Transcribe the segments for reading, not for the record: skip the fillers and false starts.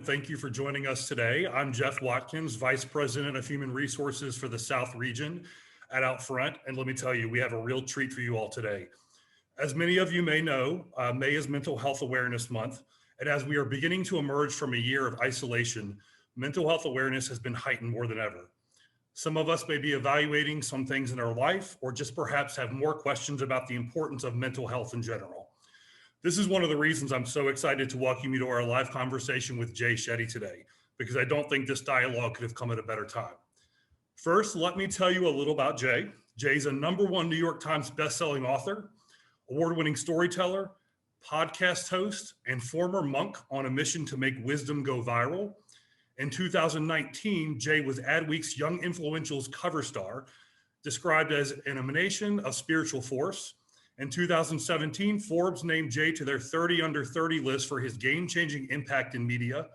Thank you for joining us today. I'm Jeff Watkins, Vice President of Human Resources for the South Region at OUTFRONT. And let me tell you, we have a real treat for you all today. As many of you may know, May is Mental Health Awareness Month. And as we are beginning to emerge from a year of isolation, mental health awareness has been heightened more than ever. Some of us may be evaluating some things in our life, or just perhaps have more questions about the importance of mental health in general. This is one of the reasons I'm so excited to welcome you to our live conversation with Jay Shetty today, because I don't think this dialogue could have come at a better time. First, let me tell you a little about Jay. Jay's a #1 New York Times bestselling author, award-winning storyteller, podcast host, and former monk on a mission to make wisdom go viral. In 2019, Jay was Adweek's Young Influentials cover star, described as an emanation of spiritual force. In 2017, Forbes named Jay to their 30 Under 30 list for his game-changing impact in media.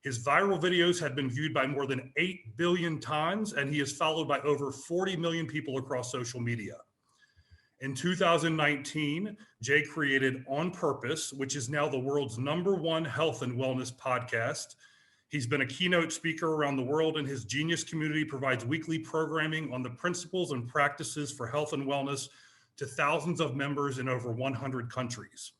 His viral videos have been viewed by more than 8 billion times, and he is followed by over 40 million people across social media. In 2019, Jay created On Purpose, which is now the world's #1 health and wellness podcast. He's been a keynote speaker around the world, and his Genius community provides weekly programming on the principles and practices for health and wellness to thousands of members in over 100 countries.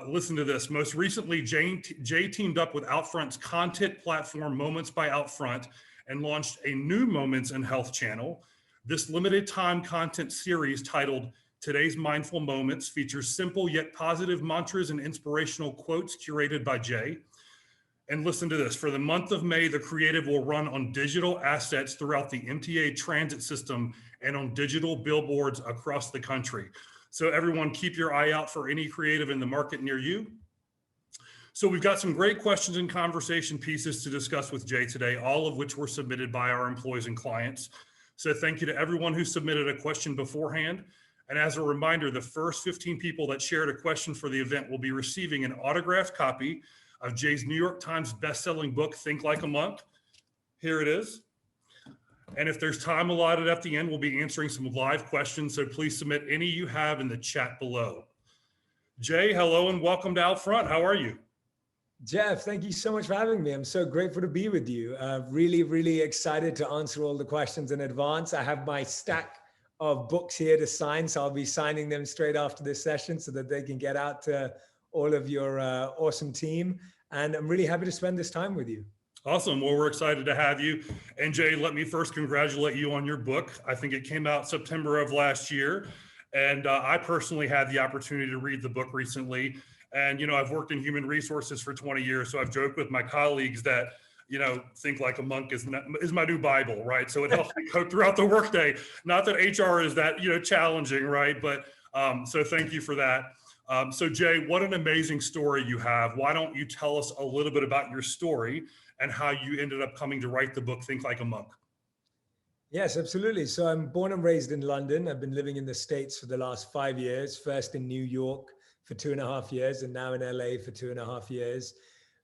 Listen to this. Most recently, Jay teamed up with OUTFRONT's content platform, Moments by OUTFRONT, and launched a new Moments in Health channel. This limited time content series titled Today's Mindful Moments features simple yet positive mantras and inspirational quotes curated by Jay. And listen to this. For the month of May, the creative will run on digital assets throughout the MTA transit system and on digital billboards across the country. So everyone, keep your eye out for any creative in the market near you. So we've got some great questions and conversation pieces to discuss with Jay today, all of which were submitted by our employees and clients. So thank you to everyone who submitted a question beforehand. And as a reminder, the first 15 people that shared a question for the event will be receiving an autographed copy of Jay's New York Times bestselling book, Think Like a Monk. Here it is. And if there's time allotted at the end, we'll be answering some live questions. So please submit any you have in the chat below. Jay, hello and welcome to OUTFRONT. How are you? Jeff, thank you so much for having me. I'm so grateful to be with you. Really excited to answer all the questions in advance. I have my stack of books here to sign, so I'll be signing them straight after this session so that they can get out to all of your awesome team. And I'm really happy to spend this time with you. Awesome. Well, we're excited to have you. And Jay, let me first congratulate you on your book. I think it came out September of last year. And I personally had the opportunity to read the book recently. And, you know, I've worked in human resources for 20 years. So I've joked with my colleagues that, you know, Think Like a Monk is my new Bible, right? So it helps me go throughout the workday. Not that HR is that, you know, challenging, right? But so thank you for that. So Jay, what an amazing story you have. Why don't you tell us a little bit about your story and how you ended up coming to write the book, Think Like a Monk? Yes, absolutely. So I'm born and raised in London. I've been living in the States for the last 5 years, first in New York for 2.5 years, and now in LA for 2.5 years.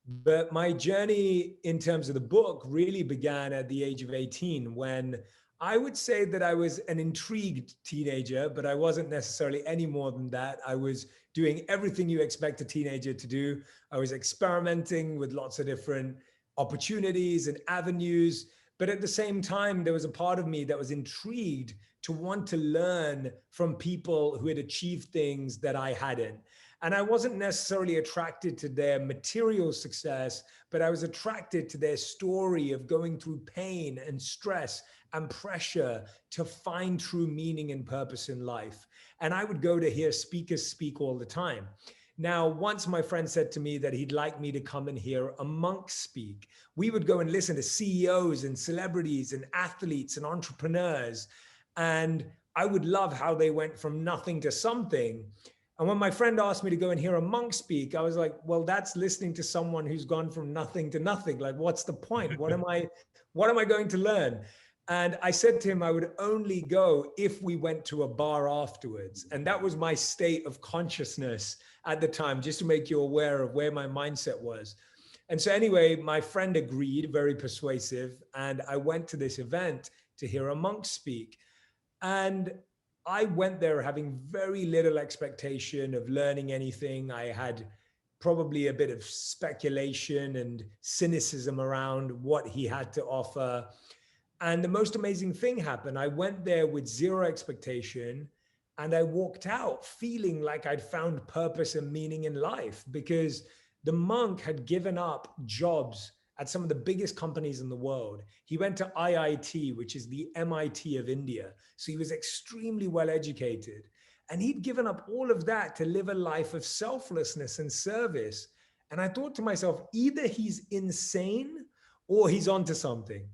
But my journey in terms of the book really began at the age of 18, when I would say that I was an intrigued teenager, but I wasn't necessarily any more than that. I was doing everything you expect a teenager to do. I was experimenting with lots of different opportunities and avenues. But at the same time, there was a part of me that was intrigued to want to learn from people who had achieved things that I hadn't. And I wasn't necessarily attracted to their material success, but I was attracted to their story of going through pain and stress and pressure to find true meaning and purpose in life. And I would go to hear speakers speak all the time. Now, once my friend said to me that he'd like me to come and hear a monk speak, we would go and listen to CEOs and celebrities and athletes and entrepreneurs. And I would love how they went from nothing to something. And when my friend asked me to go and hear a monk speak, I was like, well, that's listening to someone who's gone from nothing to nothing. Like, what's the point? What am I going to learn? And I said to him, I would only go if we went to a bar afterwards. And that was my state of consciousness at the time, just to make you aware of where my mindset was. And so anyway, my friend agreed, very persuasive. And I went to this event to hear a monk speak. And I went there having very little expectation of learning anything. I had probably a bit of speculation and cynicism around what he had to offer. And the most amazing thing happened. I went there with zero expectation, and I walked out feeling like I'd found purpose and meaning in life, because the monk had given up jobs at some of the biggest companies in the world. He went to IIT, which is the MIT of India. So he was extremely well educated. And he'd given up all of that to live a life of selflessness and service. And I thought to myself, either he's insane or he's onto something.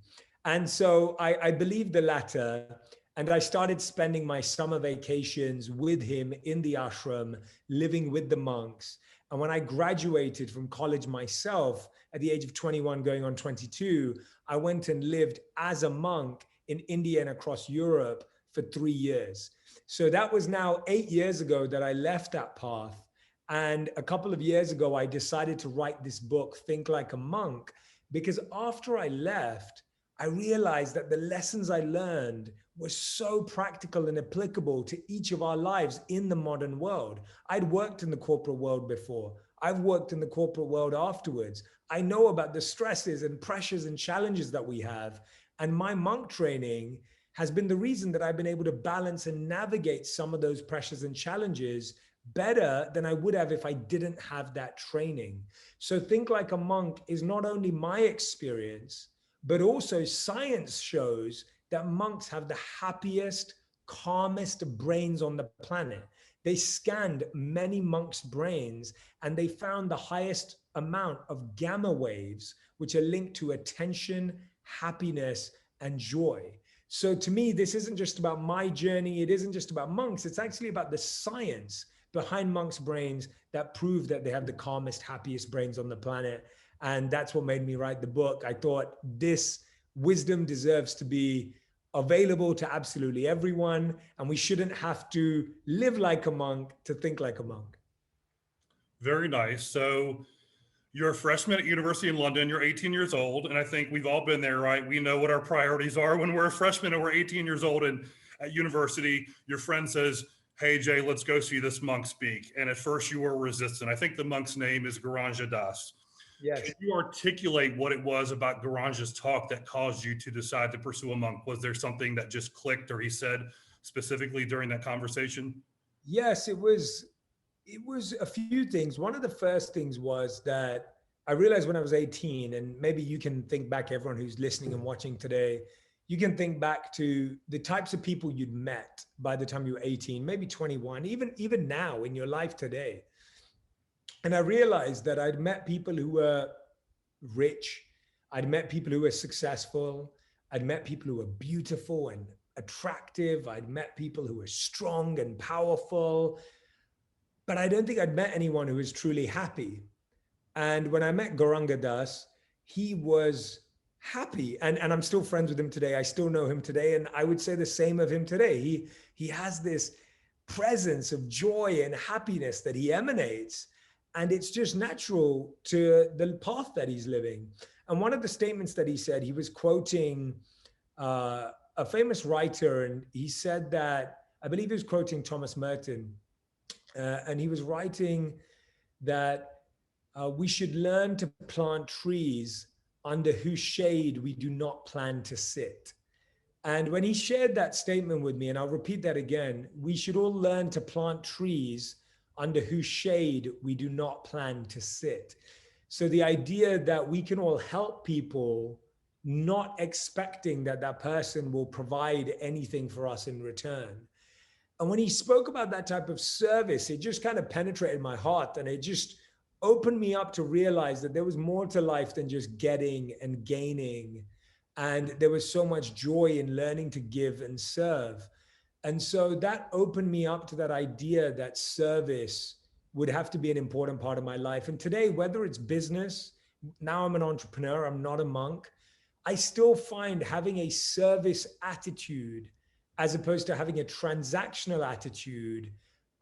And so I believed the latter. And I started spending my summer vacations with him in the ashram, living with the monks. And when I graduated from college myself at the age of 21, going on 22, I went and lived as a monk in India and across Europe for 3 years. So that was now 8 years ago that I left that path. And a couple of years ago, I decided to write this book, Think Like a Monk, because after I left, I realized that the lessons I learned were so practical and applicable to each of our lives in the modern world. I'd worked in the corporate world before. I've worked in the corporate world afterwards. I know about the stresses and pressures and challenges that we have. And my monk training has been the reason that I've been able to balance and navigate some of those pressures and challenges better than I would have if I didn't have that training. So Think Like a Monk is not only my experience, but also science shows that monks have the happiest, calmest brains on the planet. They scanned many monks' brains and they found the highest amount of gamma waves, which are linked to attention, happiness, and joy. So to me, this isn't just about my journey. It isn't just about monks. It's actually about the science behind monks' brains that prove that they have the calmest, happiest brains on the planet. And that's what made me write the book. I thought this wisdom deserves to be available to absolutely everyone. And we shouldn't have to live like a monk to think like a monk. Very nice. So you're a freshman at University in London. You're 18 years old. And I think we've all been there, right? We know what our priorities are when we're a freshman and we're 18 years old. And at university, your friend says, hey, Jay, let's go see this monk speak. And at first you were resistant. I think the monk's name is Garanja Das. Yes. Can you articulate what it was about Garanja's talk that caused you to decide to pursue a monk? Was there something that just clicked or he said specifically during that conversation? Yes, it was a few things. One of the first things was that I realized when I was 18, and maybe you can think back, everyone who's listening and watching today, you can think back to the types of people you'd met by the time you were 18, maybe 21, even now in your life today. And I realized that I'd met people who were rich. I'd met people who were successful. I'd met people who were beautiful and attractive. I'd met people who were strong and powerful. But I don't think I'd met anyone who was truly happy. And when I met Gauranga Das, he was happy. And I'm still friends with him today. I still know him today. And I would say the same of him today. He has this presence of joy and happiness that he emanates. And it's just natural to the path that he's living. And one of the statements that he said, he was quoting a famous writer. And he said that, I believe he was quoting Thomas Merton. And he was writing that we should learn to plant trees under whose shade we do not plan to sit. And when he shared that statement with me, and I'll repeat that again, we should all learn to plant trees under whose shade we do not plan to sit. So the idea that we can all help people, not expecting that that person will provide anything for us in return. And when he spoke about that type of service, it just kind of penetrated my heart, and it just opened me up to realize that there was more to life than just getting and gaining. And there was so much joy in learning to give and serve. And so that opened me up to that idea that service would have to be an important part of my life. And today, whether it's business, now I'm an entrepreneur, I'm not a monk, I still find having a service attitude as opposed to having a transactional attitude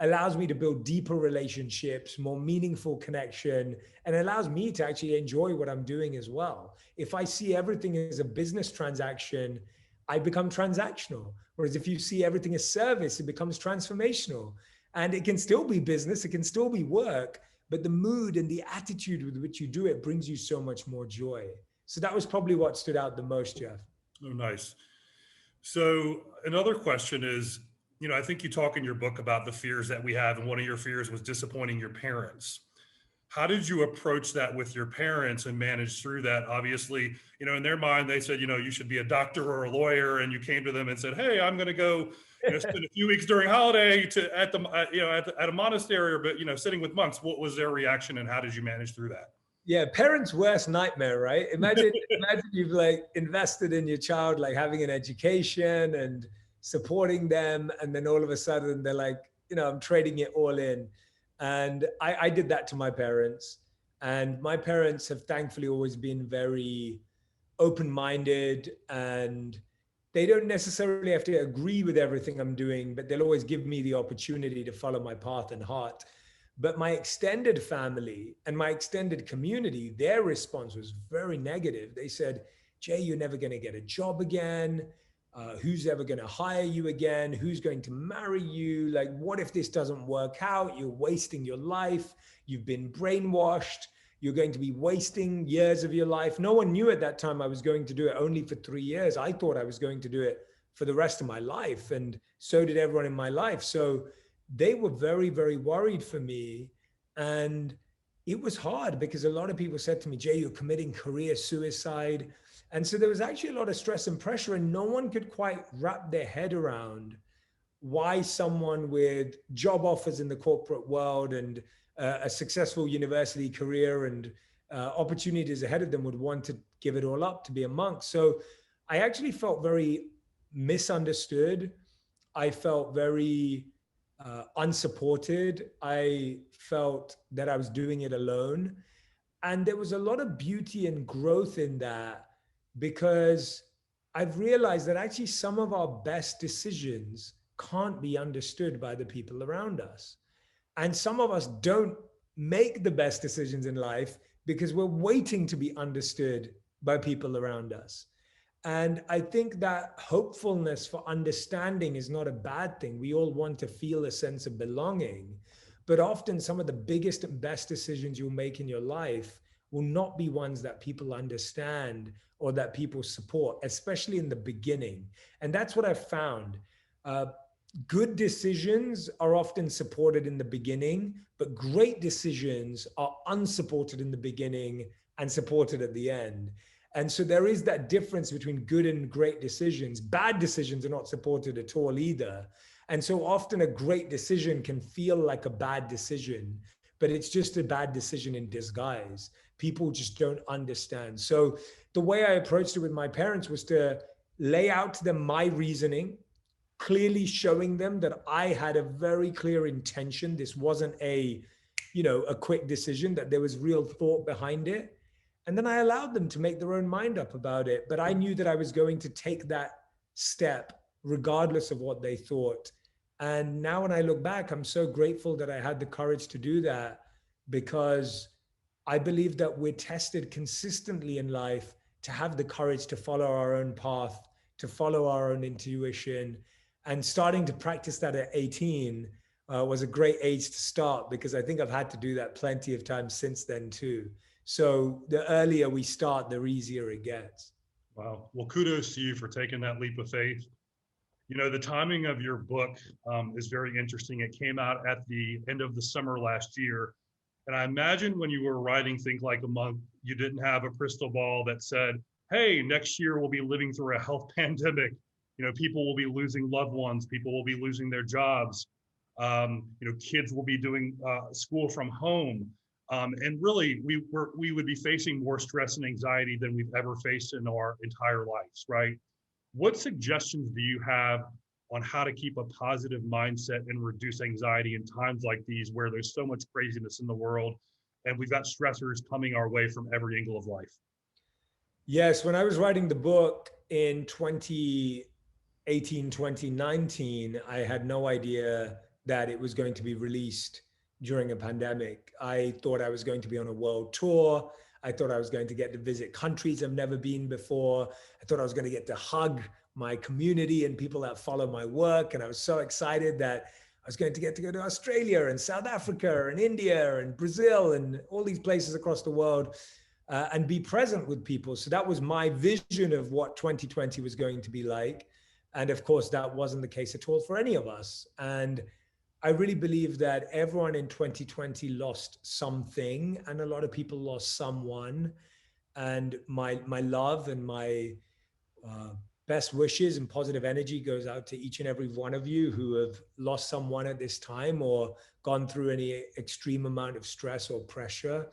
allows me to build deeper relationships, more meaningful connection, and allows me to actually enjoy what I'm doing as well. If I see everything as a business transaction, I become transactional. Whereas if you see everything as service, it becomes transformational. And it can still be business, it can still be work, but the mood and the attitude with which you do it brings you so much more joy. So that was probably what stood out the most, Jeff. Oh, nice. So another question is, I think you talk in your book about the fears that we have, and one of your fears was disappointing your parents. How did you approach that with your parents and manage through that? Obviously, in their mind, they said, you should be a doctor or a lawyer, and you came to them and said, "Hey, I'm going to go, spend a few weeks during holiday at a monastery, but sitting with monks." What was their reaction, and how did you manage through that? Yeah, parents' worst nightmare, right? Imagine you've like invested in your child, like having an education and supporting them, and then all of a sudden they're like, I'm trading it all in. And I did that to my parents. And my parents have thankfully always been very open-minded, and they don't necessarily have to agree with everything I'm doing, but they'll always give me the opportunity to follow my path and heart. But my extended family and my extended community, their response was very negative. They said, "Jay, you're never going to get a job again. Who's ever going to hire you again? Who's going to marry you? Like, what if this doesn't work out? You're wasting your life. You've been brainwashed. You're going to be wasting years of your life." No one knew at that time I was going to do it only for 3 years. I thought I was going to do it for the rest of my life. And so did everyone in my life. So they were very, very worried for me. And it was hard because a lot of people said to me, "Jay, you're committing career suicide." And so there was actually a lot of stress and pressure, and no one could quite wrap their head around why someone with job offers in the corporate world and a successful university career and opportunities ahead of them would want to give it all up to be a monk. So I actually felt very misunderstood. I felt very unsupported. I felt that I was doing it alone. And there was a lot of beauty and growth in that, because I've realized that actually some of our best decisions can't be understood by the people around us. And some of us don't make the best decisions in life because we're waiting to be understood by people around us. And I think that hopefulness for understanding is not a bad thing. We all want to feel a sense of belonging, but often some of the biggest and best decisions you'll make in your life will not be ones that people understand or that people support, especially in the beginning. And that's what I've found. Good decisions are often supported in the beginning, but great decisions are unsupported in the beginning and supported at the end. And so there is that difference between good and great decisions. Bad decisions are not supported at all either. And so often a great decision can feel like a bad decision, but it's just a bad decision in disguise. People just don't understand. So the way I approached it with my parents was to lay out to them my reasoning, clearly showing them that I had a very clear intention. This wasn't a quick decision, that there was real thought behind it. And then I allowed them to make their own mind up about it. But I knew that I was going to take that step regardless of what they thought. And now when I look back, I'm so grateful that I had the courage to do that, because I believe that we're tested consistently in life to have the courage to follow our own path, to follow our own intuition. And starting to practice that at 18 was a great age to start, because I think I've had to do that plenty of times since then too. So the earlier we start, the easier it gets. Wow. Well, kudos to you for taking that leap of faith. The timing of your book is very interesting. It came out at the end of the summer last year. And I imagine when you were writing Think Like a Monk, you didn't have a crystal ball that said, "Hey, next year we'll be living through a health pandemic. People will be losing loved ones. People will be losing their jobs. Kids will be doing school from home. And really, we would be facing more stress and anxiety than we've ever faced in our entire lives, right? What suggestions do you have on how to keep a positive mindset and reduce anxiety in times like these, where there's so much craziness in the world and we've got stressors coming our way from every angle of life?" Yes, when I was writing the book in 2018, 2019, I had no idea that it was going to be released during a pandemic. I thought I was going to be on a world tour. I thought I was going to get to visit countries I've never been before. I thought I was going to get to hug my community and people that follow my work. And I was so excited that I was going to get to go to Australia and South Africa and India and Brazil and all these places across the world and be present with people. So that was my vision of what 2020 was going to be like. And of course, that wasn't the case at all for any of us. And I really believe that everyone in 2020 lost something, and a lot of people lost someone. And my love and my best wishes and positive energy goes out to each and every one of you who have lost someone at this time or gone through any extreme amount of stress or pressure.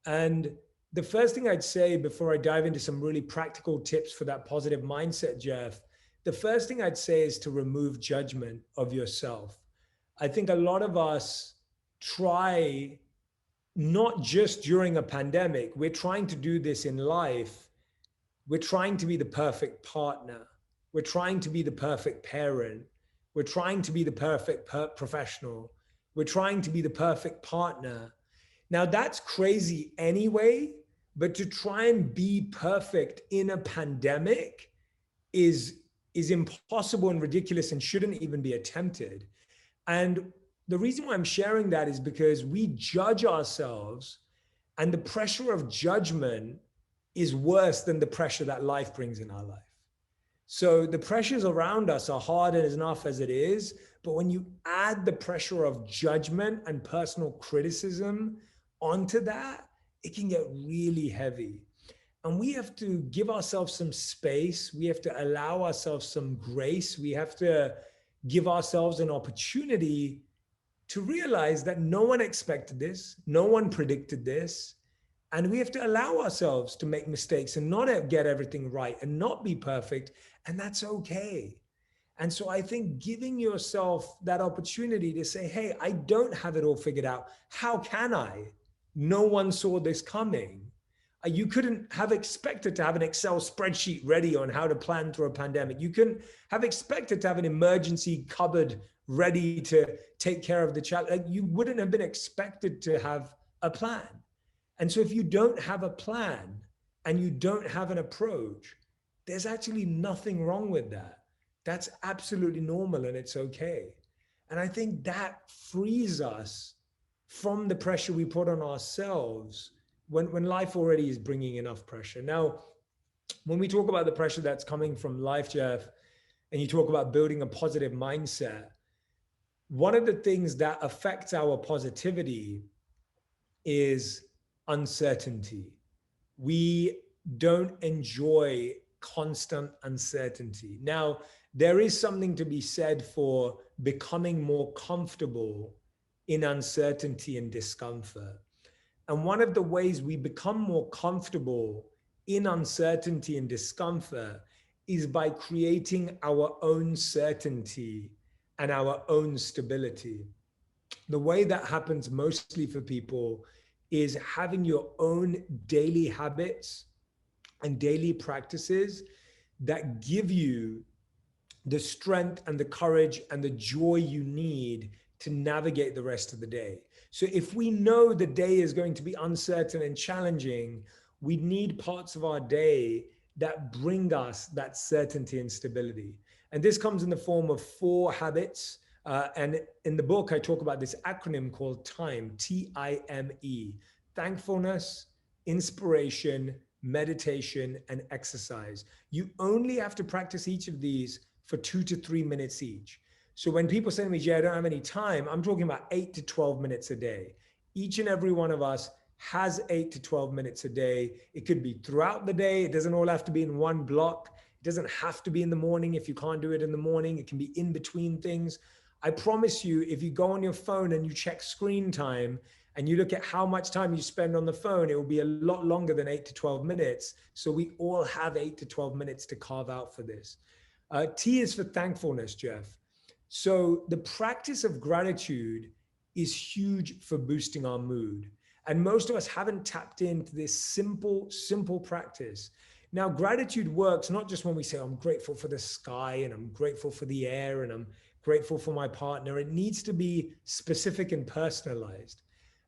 And the first thing I'd say before I dive into some really practical tips for that positive mindset, Jeff, the first thing I'd say is to remove judgment of yourself. I think a lot of us try, not just during a pandemic, we're trying to do this in life. We're trying to be the perfect partner. We're trying to be the perfect parent. We're trying to be the perfect professional. We're trying to be the perfect partner. Now that's crazy anyway, but to try and be perfect in a pandemic is impossible and ridiculous and shouldn't even be attempted. And the reason why I'm sharing that is because we judge ourselves, and the pressure of judgment is worse than the pressure that life brings in our life. So the pressures around us are hard enough as it is, but when you add the pressure of judgment and personal criticism onto that, it can get really heavy. And we have to give ourselves some space. We have to allow ourselves some grace. We have to give ourselves an opportunity to realize that no one expected this, no one predicted this. And we have to allow ourselves to make mistakes and not get everything right and not be perfect. And that's okay. And so I think giving yourself that opportunity to say, hey, I don't have it all figured out. How can I? No one saw this coming. You couldn't have expected to have an Excel spreadsheet ready on how to plan through a pandemic. You couldn't have expected to have an emergency cupboard ready to take care of the child. You wouldn't have been expected to have a plan. And so if you don't have a plan and you don't have an approach, there's actually nothing wrong with that. That's absolutely normal and it's okay. And I think that frees us from the pressure we put on ourselves when life already is bringing enough pressure. Now, when we talk about the pressure that's coming from life, Jeff, and you talk about building a positive mindset, one of the things that affects our positivity is uncertainty. We don't enjoy constant uncertainty. Now, there is something to be said for becoming more comfortable in uncertainty and discomfort. And one of the ways we become more comfortable in uncertainty and discomfort is by creating our own certainty and our own stability. The way that happens mostly for people is having your own daily habits and daily practices that give you the strength and the courage and the joy you need to navigate the rest of the day. So if we know the day is going to be uncertain and challenging, we need parts of our day that bring us that certainty and stability. And this comes in the form of 4 habits. And in the book, I talk about this acronym called TIME, T-I-M-E, thankfulness, inspiration, meditation, and exercise. You only have to practice each of these for 2 to 3 minutes each. So when people say to me, Jay, I don't have any time, I'm talking about 8 to 12 minutes a day. Each and every one of us has 8 to 12 minutes a day. It could be throughout the day. It doesn't all have to be in one block. It doesn't have to be in the morning. If you can't do it in the morning, it can be in between things. I promise you, if you go on your phone and you check screen time and you look at how much time you spend on the phone, it will be a lot longer than 8 to 12 minutes. So we all have 8 to 12 minutes to carve out for this. T is for thankfulness, Jeff. So the practice of gratitude is huge for boosting our mood. And most of us haven't tapped into this simple practice. Now, gratitude works not just when we say, I'm grateful for the sky and I'm grateful for the air and I'm grateful for my partner. It needs to be specific and personalized.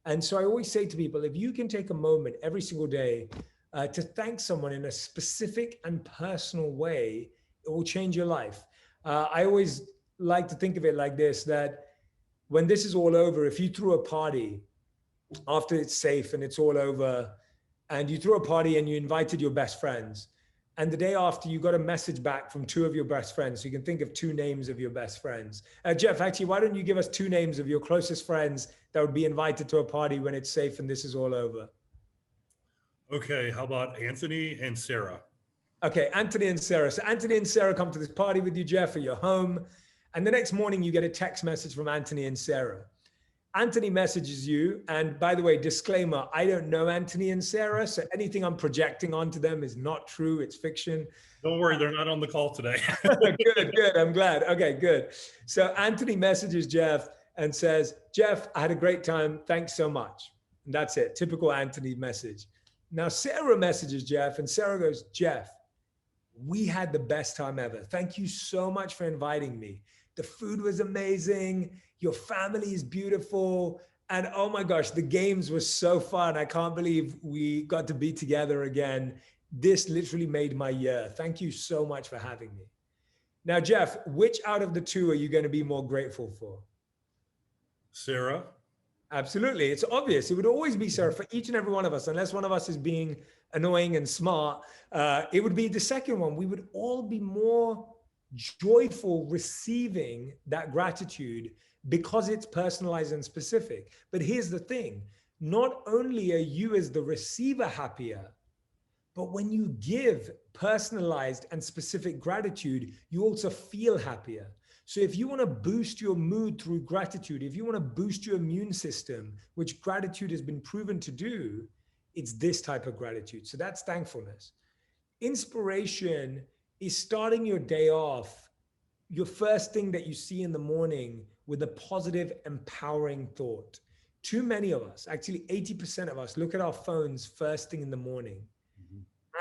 And so I always say to people, if you can take a moment every single day to thank someone in a specific and personal way, it will change your life. I always like to think of it like this, that when this is all over, if you threw a party after it's safe and it's all over, and you threw a party and you invited your best friends, and the day after you got a message back from two of your best friends, so you can think of two names of your best friends. Jeff, actually, why don't you give us two names of your closest friends that would be invited to a party when it's safe and this is all over? Okay, how about Anthony and Sarah? Okay, Anthony and Sarah. So Anthony and Sarah come to this party with you, Jeff, at your home. And the next morning you get a text message from Anthony and Sarah. Anthony messages you. And by the way, disclaimer, I don't know Anthony and Sarah. So anything I'm projecting onto them is not true. It's fiction. Don't worry, they're not on the call today. Good. I'm glad. Okay, good. So Anthony messages Jeff and says, Jeff, I had a great time. Thanks so much. And that's it. Typical Anthony message. Now, Sarah messages Jeff and Sarah goes, Jeff, we had the best time ever. Thank you so much for inviting me. The food was amazing. Your family is beautiful. And oh my gosh, the games were so fun. I can't believe we got to be together again. This literally made my year. Thank you so much for having me. Now, Jeff, which out of the two are you going to be more grateful for? Sarah? Absolutely. It's obvious. It would always be Sarah for each and every one of us, unless one of us is being annoying and smart. It would be the second one. We would all be more joyful receiving that gratitude because it's personalized and specific. But here's the thing. Not only are you as the receiver happier, but when you give personalized and specific gratitude, you also feel happier. So if you want to boost your mood through gratitude, if you want to boost your immune system, which gratitude has been proven to do, it's this type of gratitude. So that's thankfulness. Inspiration is starting your day off, your first thing that you see in the morning, with a positive, empowering thought. Too many of us, actually 80% of us, look at our phones first thing in the morning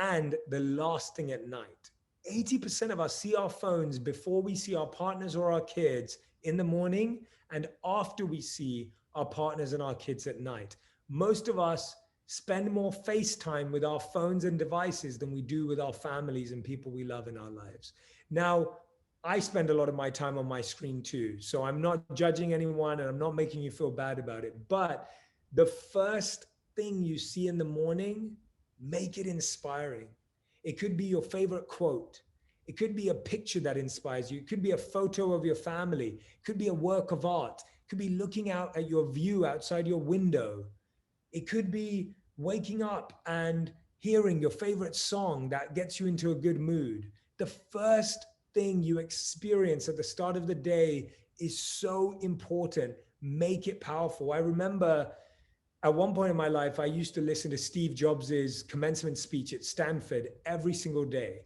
and the last thing at night. 80% of us see our phones before we see our partners or our kids in the morning and after we see our partners and our kids at night. Most of us spend more face time with our phones and devices than we do with our families and people we love in our lives. Now, I spend a lot of my time on my screen too. So I'm not judging anyone and I'm not making you feel bad about it. But the first thing you see in the morning, make it inspiring. It could be your favorite quote. It could be a picture that inspires you. It could be a photo of your family. It could be a work of art. It could be looking out at your view outside your window. It could be waking up and hearing your favorite song that gets you into a good mood. The first thing you experience at the start of the day is so important. Make it powerful. I remember at one point in my life, I used to listen to Steve Jobs's commencement speech at Stanford every single day.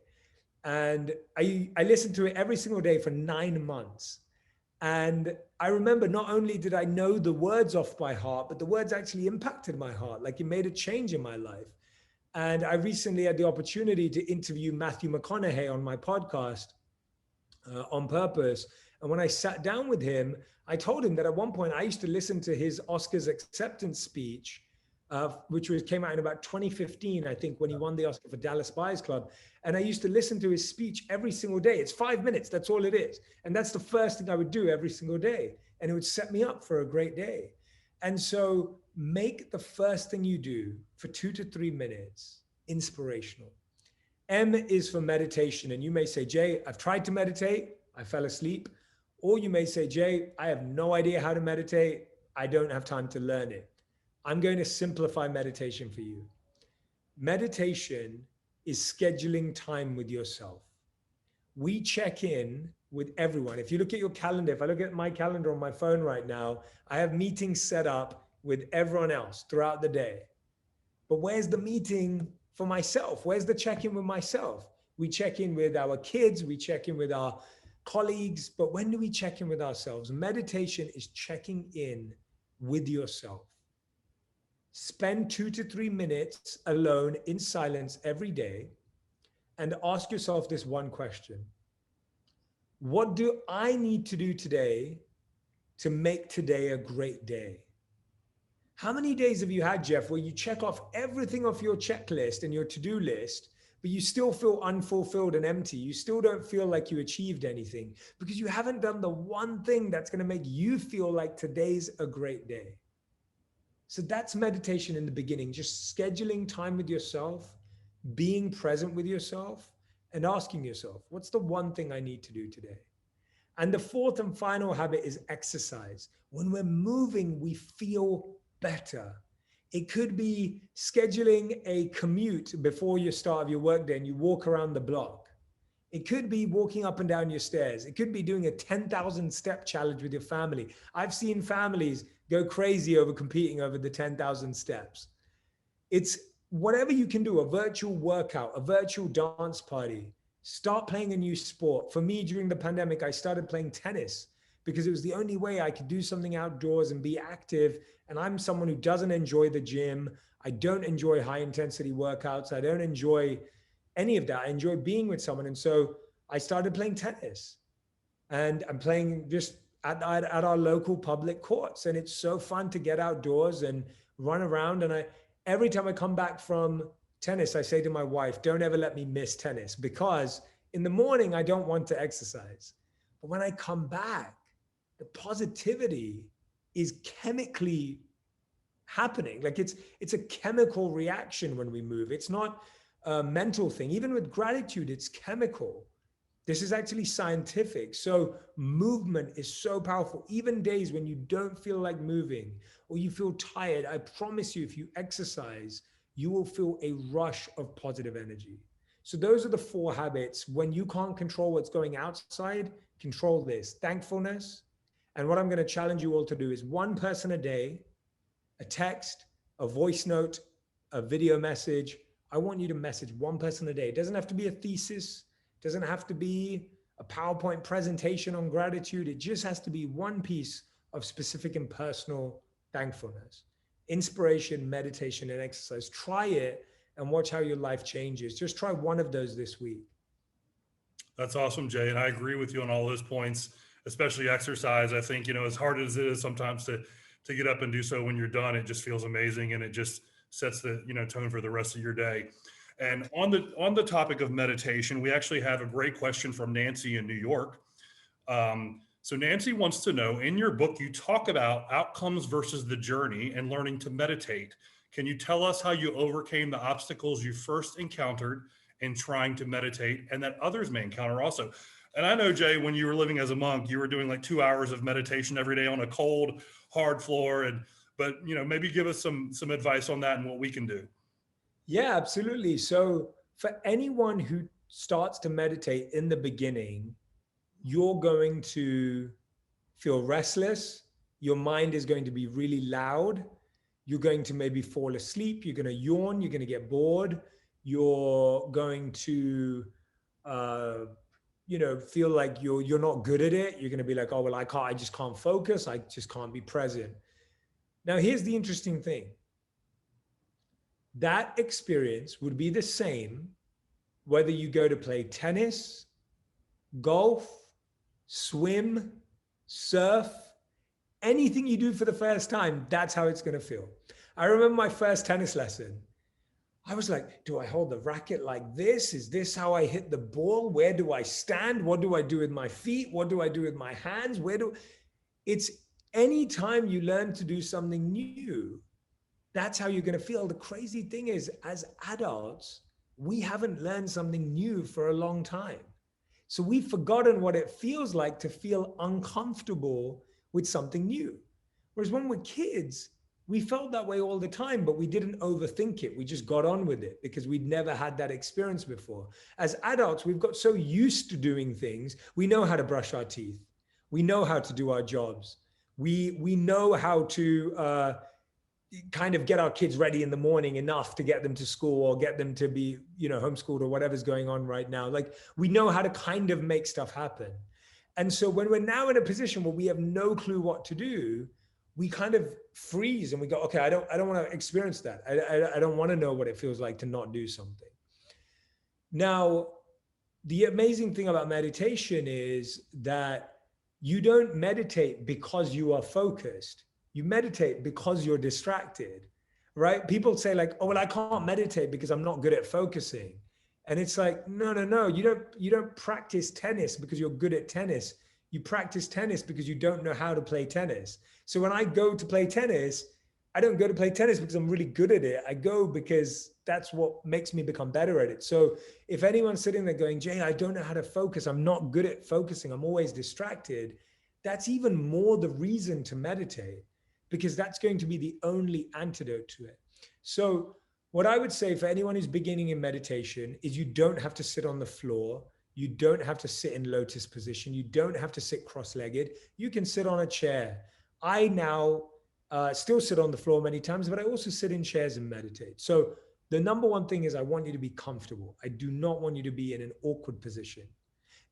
And I listened to it every single day for 9 months. And I remember not only did I know the words off by heart, but the words actually impacted my heart. Like it made a change in my life. And I recently had the opportunity to interview Matthew McConaughey on my podcast on purpose. And when I sat down with him, I told him that at one point I used to listen to his Oscars acceptance speech, which came out in about 2015, I think, when he won the Oscar for Dallas Buyers Club. And I used to listen to his speech every single day. It's 5 minutes. That's all it is. And that's the first thing I would do every single day. And it would set me up for a great day. And so make the first thing you do for 2 to 3 minutes inspirational. M is for meditation. And you may say, Jay, I've tried to meditate. I fell asleep. Or you may say, Jay, I have no idea how to meditate. I don't have time to learn it. I'm going to simplify meditation for you. Meditation is scheduling time with yourself. We check in with everyone. If you look at your calendar, if I look at my calendar on my phone right now, I have meetings set up with everyone else throughout the day. But where's the meeting for myself? Where's the check-in with myself? We check in with our kids, we check in with our colleagues, but when do we check in with ourselves? Meditation is checking in with yourself. Spend 2 to 3 minutes alone in silence every day and ask yourself this one question. What do I need to do today to make today a great day? How many days have you had, Jeff, where you check off everything off your checklist and your to-do list, but you still feel unfulfilled and empty. You still don't feel like you achieved anything because you haven't done the one thing that's going to make you feel like today's a great day. So that's meditation in the beginning, just scheduling time with yourself, being present with yourself, and asking yourself, what's the one thing I need to do today? And the fourth and final habit is exercise. When we're moving, we feel better. It could be scheduling a commute before you start your workday and you walk around the block. It could be walking up and down your stairs. It could be doing a 10,000 step challenge with your family. I've seen families go crazy over competing over the 10,000 steps. It's whatever you can do, a virtual workout, a virtual dance party. Start playing a new sport. For me, during the pandemic, I started playing tennis because it was the only way I could do something outdoors and be active. And I'm someone who doesn't enjoy the gym. I don't enjoy high intensity workouts. I don't enjoy any of that. I enjoy being with someone. And so I started playing tennis, and I'm playing just at our local public courts. And it's so fun to get outdoors and run around. And every time I come back from tennis, I say to my wife, don't ever let me miss tennis, because in the morning, I don't want to exercise. But when I come back, the positivity is chemically happening. Like it's a chemical reaction when we move. It's not a mental thing. Even with gratitude, it's chemical. This is actually scientific. So movement is so powerful. Even days when you don't feel like moving or you feel tired, I promise you, if you exercise, you will feel a rush of positive energy. So those are the 4 habits. When you can't control what's going outside, control this: thankfulness. And what I'm going to challenge you all to do is 1 person a day, a text, a voice note, a video message. I want you to message 1 person a day. It doesn't have to be a thesis. It doesn't have to be a PowerPoint presentation on gratitude. It just has to be 1 piece of specific and personal thankfulness. Inspiration, meditation, and exercise. Try it and watch how your life changes. Just try 1 of those this week. That's awesome, Jay. And I agree with you on all those points, especially exercise. I think, as hard as it is sometimes to get up and do so, when you're done, it just feels amazing. And it just sets the, tone for the rest of your day. And on the topic of meditation, we actually have a great question from Nancy in New York. So Nancy wants to know, in your book, you talk about outcomes versus the journey and learning to meditate. Can you tell us how you overcame the obstacles you first encountered in trying to meditate and that others may encounter also? And I know, Jay, when you were living as a monk, you were doing like 2 hours of meditation every day on a cold, hard floor. But maybe give us some advice on that and what we can do. Yeah, absolutely. So for anyone who starts to meditate in the beginning, you're going to feel restless. Your mind is going to be really loud. You're going to maybe fall asleep. You're going to yawn. You're going to get bored. You're going to, feel like you're not good at it. You're going to be like, oh, well, I just can't focus. I just can't be present. Now, here's the interesting thing. That experience would be the same whether you go to play tennis, golf, swim, surf, anything you do for the first time, that's how it's going to feel. I remember my first tennis lesson. I was like, do I hold the racket like this? Is this how I hit the ball? Where do I stand? What do I do with my feet? What do I do with my hands? It's anytime you learn to do something new, that's how you're going to feel. The crazy thing is, as adults, we haven't learned something new for a long time. So we've forgotten what it feels like to feel uncomfortable with something new. Whereas when we're kids, we felt that way all the time, but we didn't overthink it. We just got on with it because we'd never had that experience before. As adults, we've got so used to doing things. We know how to brush our teeth. We know how to do our jobs. We know how to kind of get our kids ready in the morning enough to get them to school or get them to be, homeschooled or whatever's going on right now. Like, we know how to kind of make stuff happen. And so when we're now in a position where we have no clue what to do, we kind of freeze and we go, okay, I don't want to experience that. I don't want to know what it feels like to not do something. Now, the amazing thing about meditation is that you don't meditate because you are focused. You meditate because you're distracted, right? People say like, oh, well, I can't meditate because I'm not good at focusing. And it's like, no, no, no, you don't practice tennis because you're good at tennis. You practice tennis because you don't know how to play tennis. So when I go to play tennis, I don't go to play tennis because I'm really good at it. I go because that's what makes me become better at it. So if anyone's sitting there going, Jay, I don't know how to focus, I'm not good at focusing, I'm always distracted, that's even more the reason to meditate, because that's going to be the only antidote to it. So what I would say for anyone who's beginning in meditation is you don't have to sit on the floor. You don't have to sit in lotus position. You don't have to sit cross-legged. You can sit on a chair. I now still sit on the floor many times, but I also sit in chairs and meditate. So the number one thing is I want you to be comfortable. I do not want you to be in an awkward position.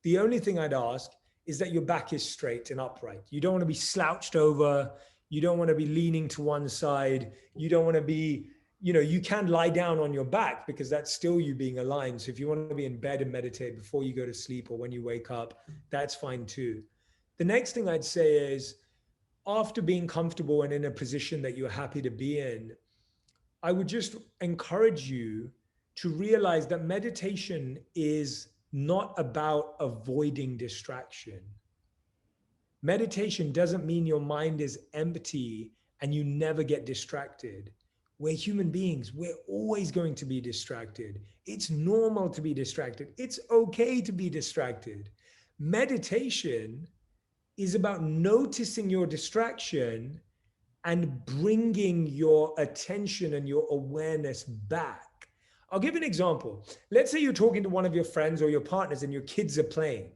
The only thing I'd ask is that your back is straight and upright. You don't want to be slouched over. You don't want to be leaning to one side. You don't want to be, you can lie down on your back because that's still you being aligned. So if you want to be in bed and meditate before you go to sleep or when you wake up, that's fine too. The next thing I'd say is, after being comfortable and in a position that you're happy to be in, I would just encourage you to realize that meditation is not about avoiding distraction. Meditation doesn't mean your mind is empty and you never get distracted. We're human beings. We're always going to be distracted. It's normal to be distracted. It's okay to be distracted. Meditation is about noticing your distraction and bringing your attention and your awareness back. I'll give you an example. Let's say you're talking to one of your friends or your partners and your kids are playing.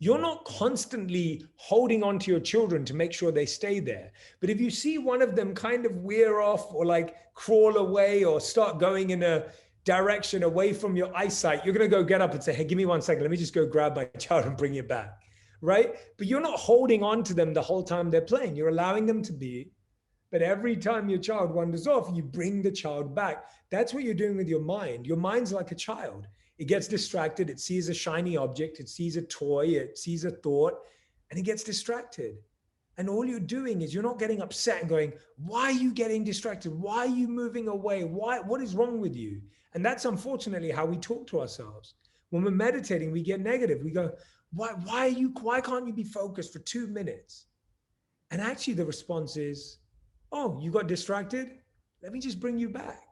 You're not constantly holding on to your children to make sure they stay there. But if you see one of them kind of wear off or like crawl away or start going in a direction away from your eyesight, you're going to go get up and say, hey, give me 1 second. Let me just go grab my child and bring it back. Right? But you're not holding on to them the whole time they're playing. You're allowing them to be. But every time your child wanders off, you bring the child back. That's what you're doing with your mind. Your mind's like a child. It gets distracted. It sees a shiny object. It sees a toy. It sees a thought, and it gets distracted. And all you're doing is you're not getting upset and going, why are you getting distracted? Why are you moving away? What is wrong with you? And that's unfortunately how we talk to ourselves. When we're meditating, we get negative. We go, why can't you be focused for 2 minutes? And actually the response is, oh, you got distracted? Let me just bring you back.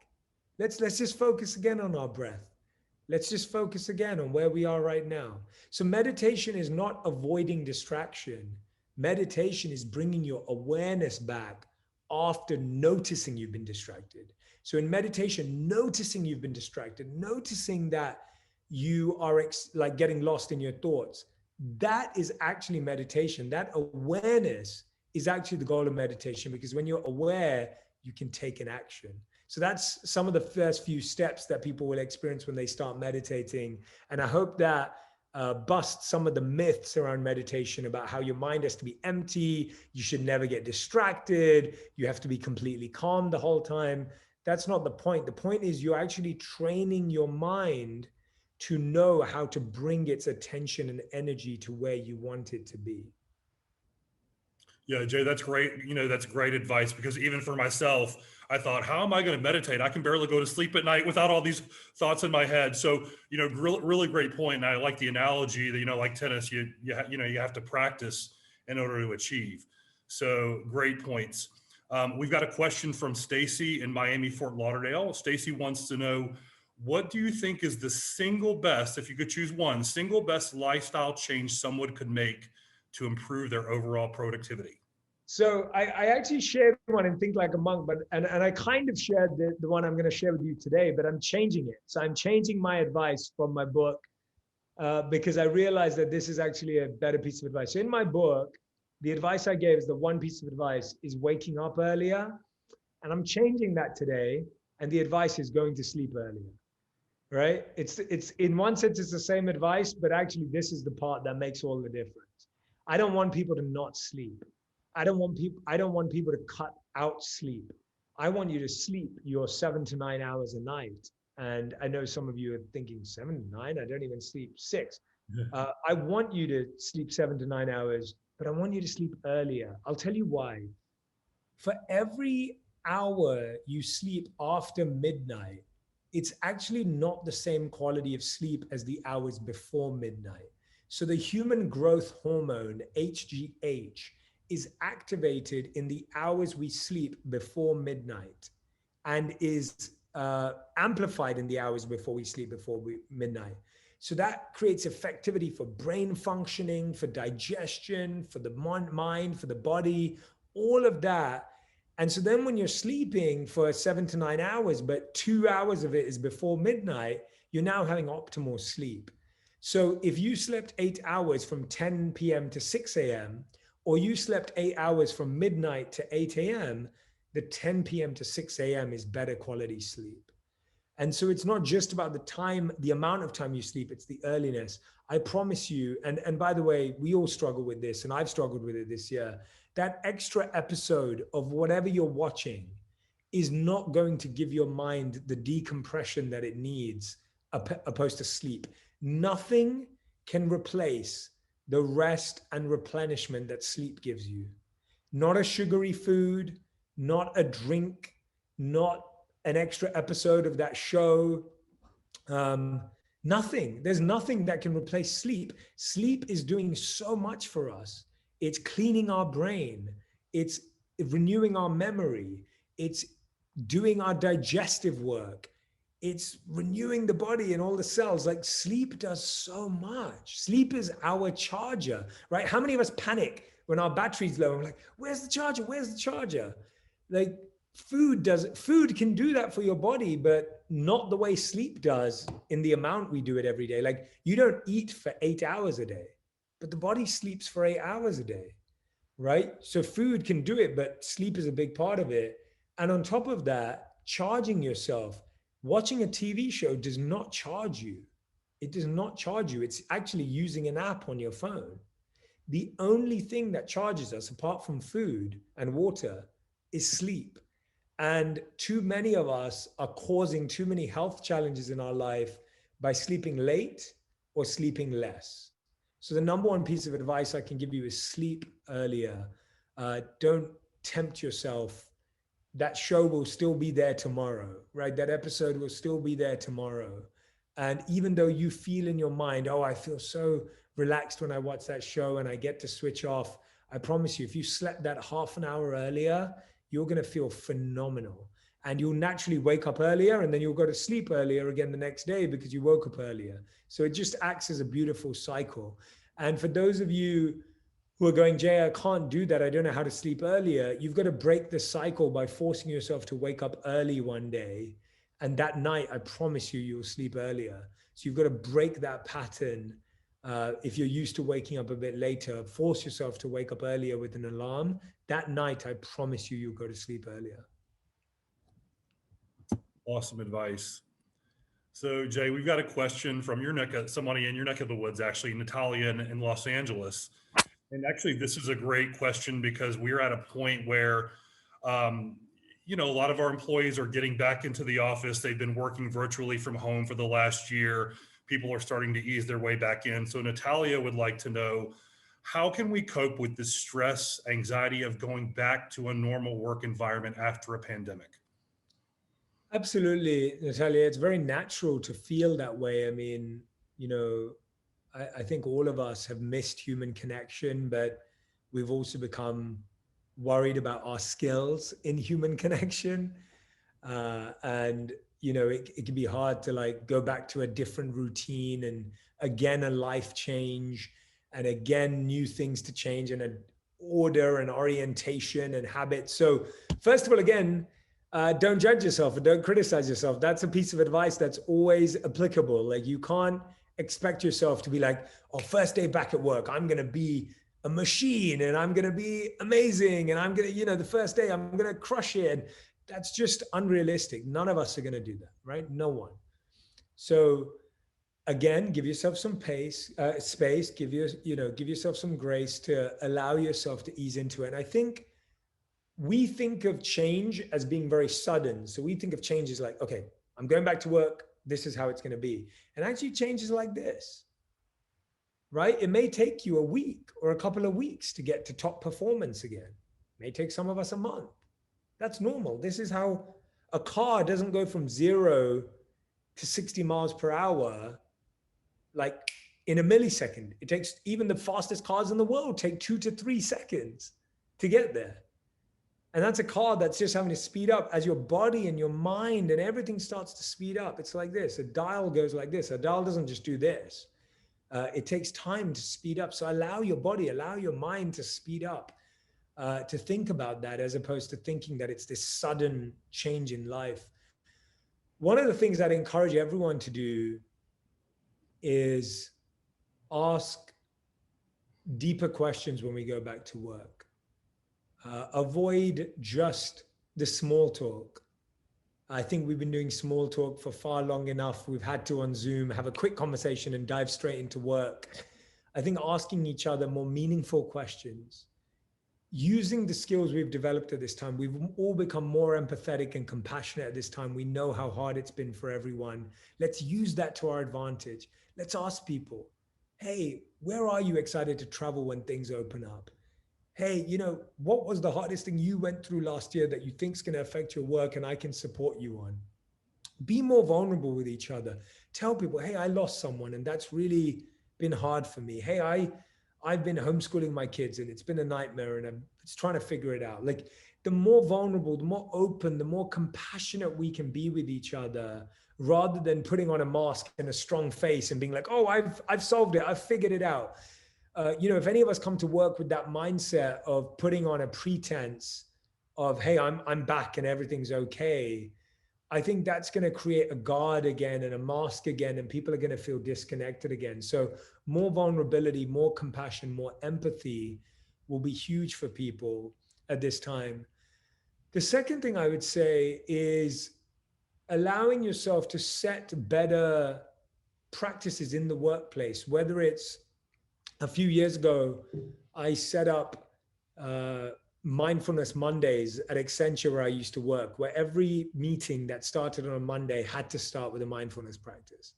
Let's just focus again on our breath. Let's just focus again on where we are right now. So meditation is not avoiding distraction. Meditation is bringing your awareness back after noticing you've been distracted. So in meditation, noticing you've been distracted, noticing that you are like getting lost in your thoughts, that is actually meditation. That awareness is actually the goal of meditation, because when you're aware, you can take an action. So that's some of the first few steps that people will experience when they start meditating. And I hope that busts some of the myths around meditation about how your mind has to be empty, you should never get distracted, you have to be completely calm the whole time. That's not the point. The point is you're actually training your mind to know how to bring its attention and energy to where you want it to be. Yeah, Jay, that's great. That's great advice, because even for myself, I thought, how am I going to meditate? I can barely go to sleep at night without all these thoughts in my head. So, really great point. And I like the analogy that, like tennis, you have to practice in order to achieve. So great points. We've got a question from Stacy in Miami, Fort Lauderdale. Stacy wants to know, what do you think is the single best, if you could choose one, single best lifestyle change someone could make to improve their overall productivity? So I actually shared one in Think Like a Monk, and I kind of shared the one I'm going to share with you today, but I'm changing it. So I'm changing my advice from my book because I realized that this is actually a better piece of advice. So in my book, the advice I gave is the one piece of advice is waking up earlier. And I'm changing that today. And the advice is going to sleep earlier, right? It's in one sense, it's the same advice, but actually this is the part that makes all the difference. I don't want people to not sleep. I don't want people to cut out sleep. I want you to sleep your 7 to 9 hours a night. And I know some of you are thinking 7 to 9, I don't even sleep 6. I want you to sleep 7 to 9 hours, but I want you to sleep earlier. I'll tell you why. For every hour you sleep after midnight, it's actually not the same quality of sleep as the hours before midnight. So the human growth hormone, HGH, is activated in the hours we sleep before midnight and is amplified in the hours before we sleep midnight. So that creates effectivity for brain functioning, for digestion, for the mind, for the body, all of that. And so then when you're sleeping for 7 to 9 hours, but 2 hours of it is before midnight, you're now having optimal sleep. So if you slept 8 hours from 10 p.m. to 6 a.m., or you slept 8 hours from midnight to 8 a.m., the 10 p.m. to 6 a.m. is better quality sleep. And so it's not just about the time, the amount of time you sleep, it's the earliness. I promise you, and by the way, we all struggle with this, and I've struggled with it this year, that extra episode of whatever you're watching is not going to give your mind the decompression that it needs opposed to sleep. Nothing can replace the rest and replenishment that sleep gives you. Not a sugary food, not a drink, not an extra episode of that show. Nothing. There's nothing that can replace sleep. Sleep is doing so much for us. It's cleaning our brain. It's renewing our memory. It's doing our digestive work. It's renewing the body and all the cells. Like sleep does so much. Sleep is our charger, right? How many of us panic when our battery's low? I'm like, where's the charger? Where's the charger? Like food can do that for your body, but not the way sleep does in the amount we do it every day. Like you don't eat for 8 hours a day, but the body sleeps for 8 hours a day, right? So food can do it, but sleep is a big part of it. And on top of that, charging yourself, watching a TV show does not charge you. It does not charge you. It's actually using an app on your phone. The only thing that charges us, apart from food and water, is sleep. And too many of us are causing too many health challenges in our life by sleeping late or sleeping less. So the number one piece of advice I can give you is sleep earlier. Don't tempt yourself. That show will still be there tomorrow, right? That episode will still be there tomorrow. And even though you feel in your mind, oh, I feel so relaxed when I watch that show and I get to switch off, I promise you, if you slept that half an hour earlier, you're going to feel phenomenal. And you'll naturally wake up earlier and then you'll go to sleep earlier again the next day because you woke up earlier. So it just acts as a beautiful cycle. And for those of you who are going, Jay, I can't do that, I don't know how to sleep earlier, you've got to break the cycle by forcing yourself to wake up early one day. And that night, I promise you, you'll sleep earlier. So you've got to break that pattern. If you're used to waking up a bit later, force yourself to wake up earlier with an alarm. That night, I promise you, you'll go to sleep earlier. Awesome advice. So Jay, we've got a question from somebody in your neck of the woods, actually, Natalia in Los Angeles. And actually, this is a great question because we're at a point where, a lot of our employees are getting back into the office. They've been working virtually from home for the last year. People are starting to ease their way back in. So Natalia would like to know, how can we cope with the stress, anxiety of going back to a normal work environment after a pandemic? Absolutely, Natalia. It's very natural to feel that way. I mean, I think all of us have missed human connection, but we've also become worried about our skills in human connection. And it can be hard to go back to a different routine and again a life change and again new things to change and an order and orientation and habits. So first of all, again, don't judge yourself and don't criticize yourself. That's a piece of advice that's always applicable. Like you can't expect yourself to be like, oh, first day back at work, I'm going to be a machine and I'm going to be amazing. And I'm going to, the first day I'm going to crush it. And that's just unrealistic. None of us are going to do that, right? No one. So again, give yourself some space, give yourself some grace to allow yourself to ease into it. And I think we think of change as being very sudden. So we think of change as like, okay, I'm going back to work. This is how it's going to be. And actually change is like this, right? It may take you a week or a couple of weeks to get to top performance again. It may take some of us a month. That's normal. This is how a car doesn't go from 0 to 60 miles per hour, like in a millisecond. It takes, even the fastest cars in the world take 2 to 3 seconds to get there. And that's a car that's just having to speed up as your body and your mind and everything starts to speed up. It's like this. A dial goes like this. A dial doesn't just do this. It takes time to speed up. So allow your body, allow your mind to speed up, to think about that, as opposed to thinking that it's this sudden change in life. One of the things I'd encourage everyone to do is ask deeper questions when we go back to work. Avoid just the small talk. I think we've been doing small talk for far long enough. We've had to on Zoom have a quick conversation and dive straight into work. I think asking each other more meaningful questions, using the skills we've developed at this time. We've all become more empathetic and compassionate at this time. We know how hard it's been for everyone. Let's use that to our advantage. Let's ask people, hey, where are you excited to travel when things open up? Hey, you know, what was the hardest thing you went through last year that you think is going to affect your work and I can support you on? Be more vulnerable with each other. Tell people, hey, I lost someone and that's really been hard for me. Hey, I've been homeschooling my kids and it's been a nightmare and I'm just trying to figure it out. Like, the more vulnerable, the more open, the more compassionate we can be with each other, rather than putting on a mask and a strong face and being like, oh, I've solved it. I've figured it out. You know, if any of us come to work with that mindset of putting on a pretense of, hey, I'm back and everything's okay, I think that's going to create a guard again and a mask again, and people are going to feel disconnected again. So more vulnerability, more compassion, more empathy will be huge for people at this time. The second thing I would say is allowing yourself to set better practices in the workplace, whether it's a few years ago, I set up Mindfulness Mondays at Accenture, where I used to work, where every meeting that started on a Monday had to start with a mindfulness practice,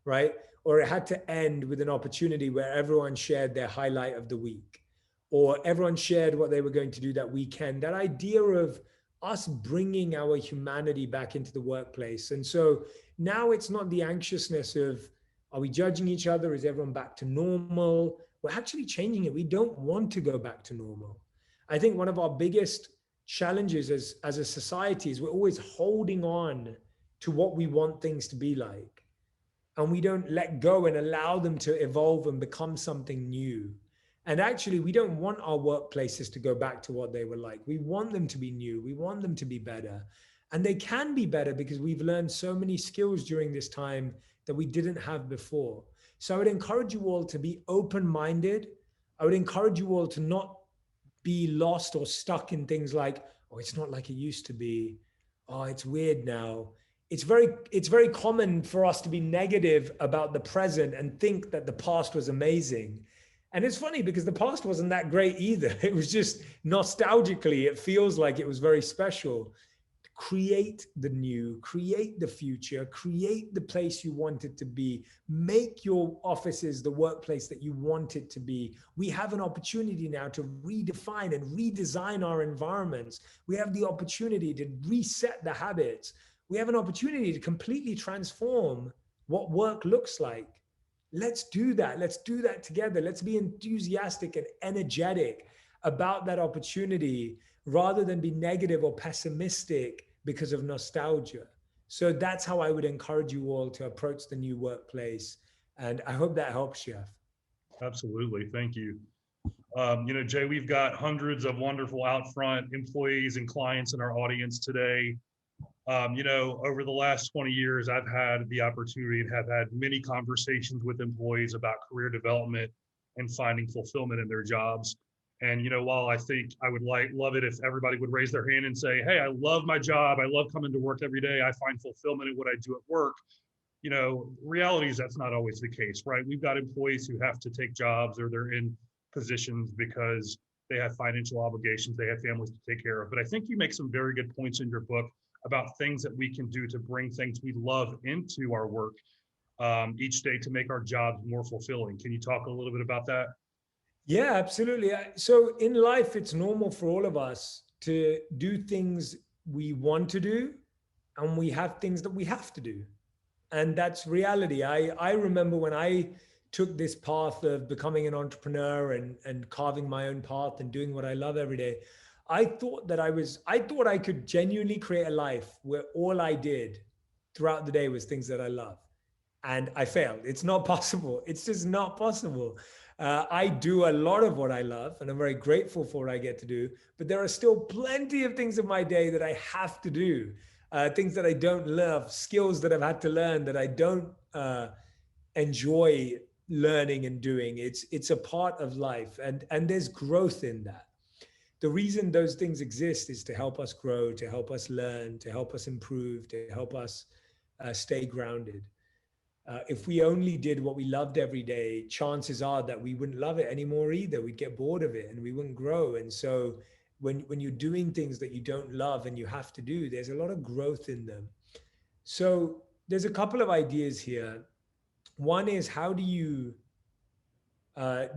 right? Or it had to end with an opportunity where everyone shared their highlight of the week, or everyone shared what they were going to do that weekend. That idea of us bringing our humanity back into the workplace. And so now it's not the anxiousness of, are we judging each other? Is everyone back to normal? We're actually changing it. We don't want to go back to normal. I think one of our biggest challenges as a society is we're always holding on to what we want things to be like. And we don't let go and allow them to evolve and become something new. And actually, we don't want our workplaces to go back to what they were like. We want them to be new. We want them to be better. And they can be better because we've learned so many skills during this time that we didn't have before. So I would encourage you all to be open-minded. I would encourage you all to not be lost or stuck in things like, oh, it's not like it used to be. Oh, it's weird now. It's very common for us to be negative about the present and think that the past was amazing. And it's funny because the past wasn't that great either. It was just nostalgically, it feels like it was very special. Create the new, create the future, create the place you want it to be. Make your offices the workplace that you want it to be. We have an opportunity now to redefine and redesign our environments. We have the opportunity to reset the habits. We have an opportunity to completely transform what work looks like. Let's do that. Let's do that together. Let's be enthusiastic and energetic about that opportunity rather than be negative or pessimistic because of nostalgia. So that's how I would encourage you all to approach the new workplace. And I hope that helps, Chef. Absolutely. Thank you. You know, Jay, we've got hundreds of wonderful Outfront employees and clients in our audience today. You know, over the last 20 years, I've had the opportunity to have had many conversations with employees about career development and finding fulfillment in their jobs. And, you know, while I think I would love it if everybody would raise their hand and say, hey, I love my job. I love coming to work every day. I find fulfillment in what I do at work. You know, reality is that's not always the case, right? We've got employees who have to take jobs or they're in positions because they have financial obligations, they have families to take care of. But I think you make some very good points in your book about things that we can do to bring things we love into our work each day to make our jobs more fulfilling. Can you talk a little bit about that? Yeah, absolutely. So in life, it's normal for all of us to do things we want to do, and we have things that we have to do. And that's reality. I remember when I took this path of becoming an entrepreneur and carving my own path and doing what I love every day. I thought I could genuinely create a life where all I did throughout the day was things that I love. And I failed. It's not possible. It's just not possible. I do a lot of what I love, and I'm very grateful for what I get to do. But there are still plenty of things in my day that I have to do, things that I don't love, skills that I've had to learn that I don't enjoy learning and doing. It's a part of life, and there's growth in that. The reason those things exist is to help us grow, to help us learn, to help us improve, to help us stay grounded. If we only did what we loved every day, chances are that we wouldn't love it anymore either. We'd get bored of it and we wouldn't grow. And so when you're doing things that you don't love and you have to do, there's a lot of growth in them. So there's a couple of ideas here. One is, how do you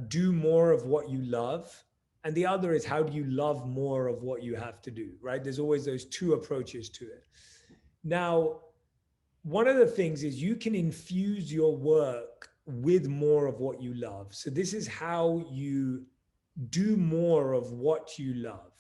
do more of what you love? And the other is, how do you love more of what you have to do, right? There's always those two approaches to it. Now, one of the things is you can infuse your work with more of what you love. So this is how you do more of what you love,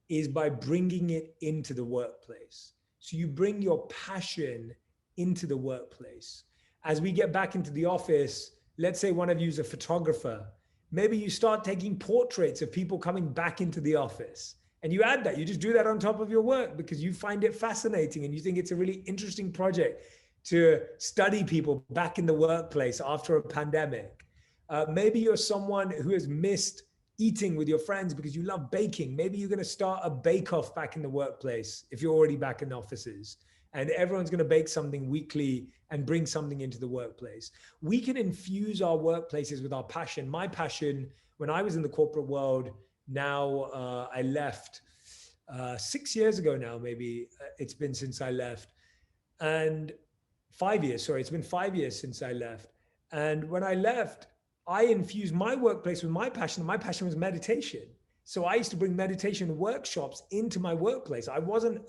is by bringing it into the workplace. So you bring your passion into the workplace. As we get back into the office, let's say one of you is a photographer. Maybe you start taking portraits of people coming back into the office. And you add that, you just do that on top of your work because you find it fascinating and you think it's a really interesting project to study people back in the workplace after a pandemic. Maybe you're someone who has missed eating with your friends because you love baking. Maybe you're going to start a bake-off back in the workplace if you're already back in offices. And everyone's going to bake something weekly and bring something into the workplace. We can infuse our workplaces with our passion. My passion, when I was in the corporate world, now I left 6 years ago now, maybe it's been since I left. And 5 years, sorry, it's been 5 years since I left. And when I left, I infused my workplace with my passion. My passion was meditation. So I used to bring meditation workshops into my workplace. I wasn't,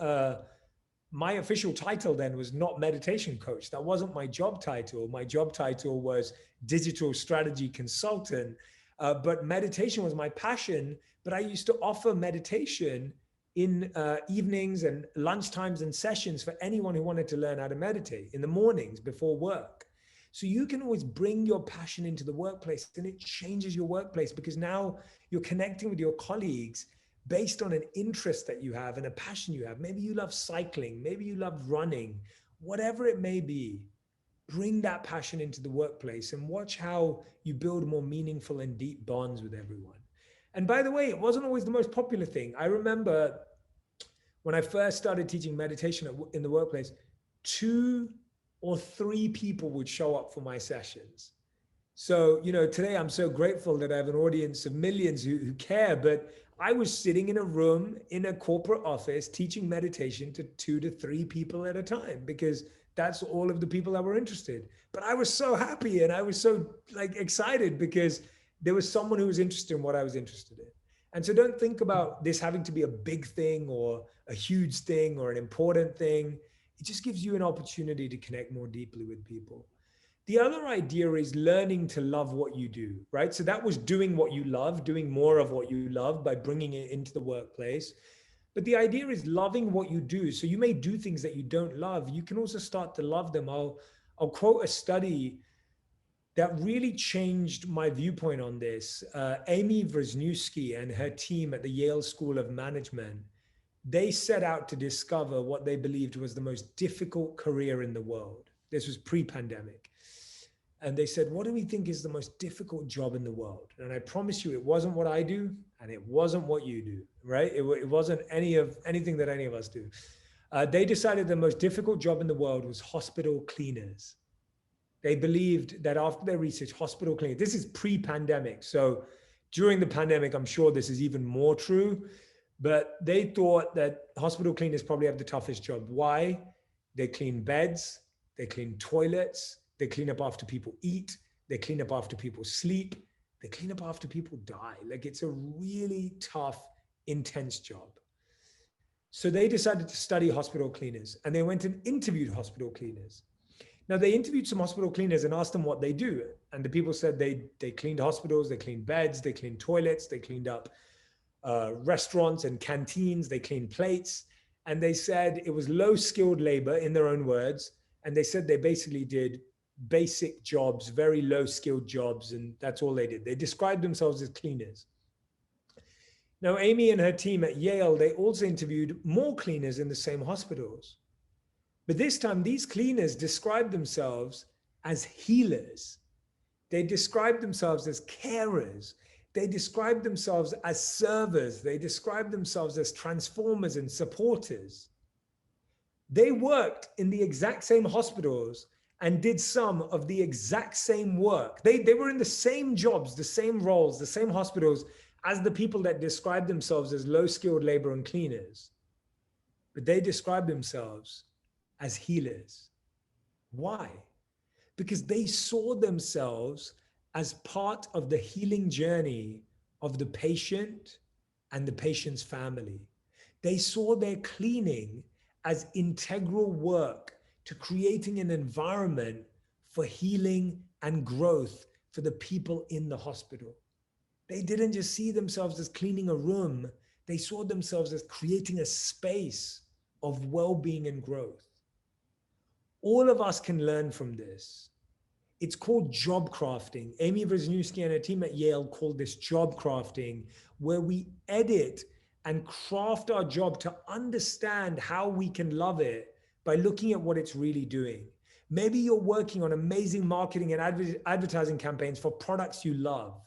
my official title then was not meditation coach. That wasn't my job title. My job title was digital strategy consultant. But meditation was my passion. But I used to offer meditation in evenings and lunchtimes and sessions for anyone who wanted to learn how to meditate in the mornings before work. So you can always bring your passion into the workplace, and it changes your workplace because now you're connecting with your colleagues based on an interest that you have and a passion you have. Maybe you love cycling, maybe you love running, whatever it may be. Bring that passion into the workplace and watch how you build more meaningful and deep bonds with everyone. And by the way, it wasn't always the most popular thing. I remember when I first started teaching meditation in the workplace, 2 or 3 people would show up for my sessions. So, today I'm so grateful that I have an audience of millions who care, but I was sitting in a room in a corporate office teaching meditation to 2 to 3 people at a time because that's all of the people that were interested. But I was so happy and I was so excited because there was someone who was interested in what I was interested in. And so don't think about this having to be a big thing or a huge thing or an important thing. It just gives you an opportunity to connect more deeply with people. The other idea is learning to love what you do, right? So that was doing what you love, doing more of what you love by bringing it into the workplace. But the idea is loving what you do. So you may do things that you don't love. You can also start to love them. I'll quote a study that really changed my viewpoint on this. Amy Wrzniewski and her team at the Yale School of Management, they set out to discover what they believed was the most difficult career in the world. This was pre-pandemic. And they said, what do we think is the most difficult job in the world? And I promise you, it wasn't what I do, and it wasn't what you do, right? It wasn't anything that any of us do. They decided the most difficult job in the world was hospital cleaners. They believed that after their research, hospital cleaners, this is pre-pandemic. So during the pandemic, I'm sure this is even more true, but they thought that hospital cleaners probably have the toughest job. Why? They clean beds, they clean toilets, they clean up after people eat, they clean up after people sleep, they clean up after people die. It's a really tough, intense job. So they decided to study hospital cleaners and they went and interviewed hospital cleaners. Now, they interviewed some hospital cleaners and asked them what they do. And the people said they cleaned hospitals, they cleaned beds, they cleaned toilets, they cleaned up restaurants and canteens, they cleaned plates. And they said it was low skilled labor, in their own words. And they said they basically did basic jobs, very low skilled jobs. And that's all they did. They described themselves as cleaners. Now, Amy and her team at Yale, they also interviewed more cleaners in the same hospitals. But this time, these cleaners described themselves as healers. They described themselves as carers. They described themselves as servers. They described themselves as transformers and supporters. They worked in the exact same hospitals and did some of the exact same work. They were in the same jobs, the same roles, the same hospitals as the people that described themselves as low-skilled labor and cleaners. But they described themselves as healers. Why? Because they saw themselves as part of the healing journey of the patient and the patient's family. They saw their cleaning as integral work to creating an environment for healing and growth for the people in the hospital. They didn't just see themselves as cleaning a room. They saw themselves as creating a space of well-being and growth. All of us can learn from this. It's called job crafting. Amy Wisniewski and her team at Yale called this job crafting, where we edit and craft our job to understand how we can love it by looking at what it's really doing. Maybe you're working on amazing marketing and advertising campaigns for products you love.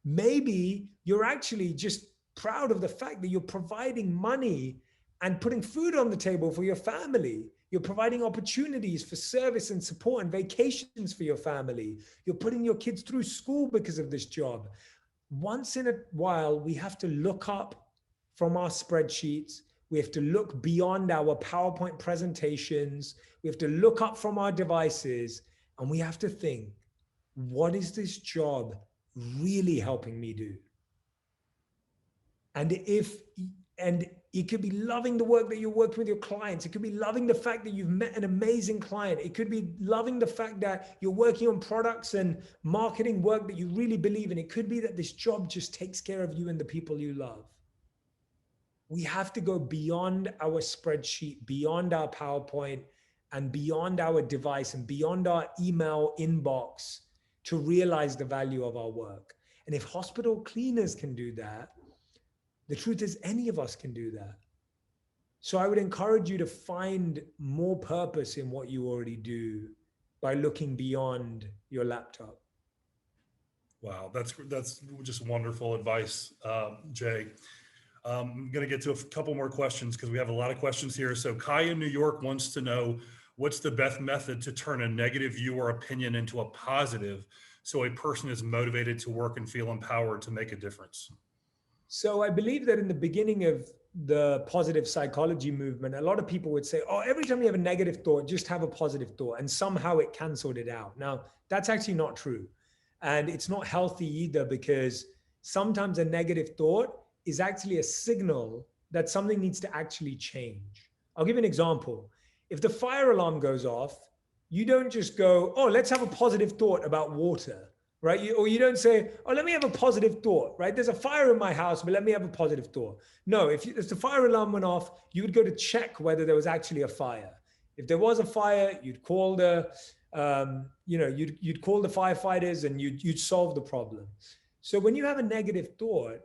Maybe you're actually just proud of the fact that you're providing money and putting food on the table for your family. You're providing opportunities for service and support and vacations for your family. You're putting your kids through school because of this job. Once in a while, we have to look up from our spreadsheets. We have to look beyond our PowerPoint presentations. We have to look up from our devices, and we have to think, what is this job really helping me do? And it could be loving the work that you're working with your clients. It could be loving the fact that you've met an amazing client. It could be loving the fact that you're working on products and marketing work that you really believe in. It could be that this job just takes care of you and the people you love. We have to go beyond our spreadsheet, beyond our PowerPoint, and beyond our device and beyond our email inbox to realize the value of our work. And if hospital cleaners can do that, the truth is any of us can do that. So I would encourage you to find more purpose in what you already do by looking beyond your laptop. Wow, that's just wonderful advice, Jay. I'm going to get to a couple more questions because we have a lot of questions here. So Kai in New York wants to know, what's the best method to turn a negative view or opinion into a positive so a person is motivated to work and feel empowered to make a difference? So I believe that in the beginning of the positive psychology movement, a lot of people would say, oh, every time you have a negative thought, just have a positive thought, and somehow it canceled it out. Now, that's actually not true. And it's not healthy either, because sometimes a negative thought is actually a signal that something needs to actually change. I'll give you an example. If the fire alarm goes off, you don't just go, oh, let's have a positive thought about water, right? Or you don't say, oh, let me have a positive thought, right? There's a fire in my house, but let me have a positive thought. No, if the fire alarm went off, you would go to check whether there was actually a fire. If there was a fire, you'd call the, you'd call the firefighters and you'd solve the problem. So when you have a negative thought,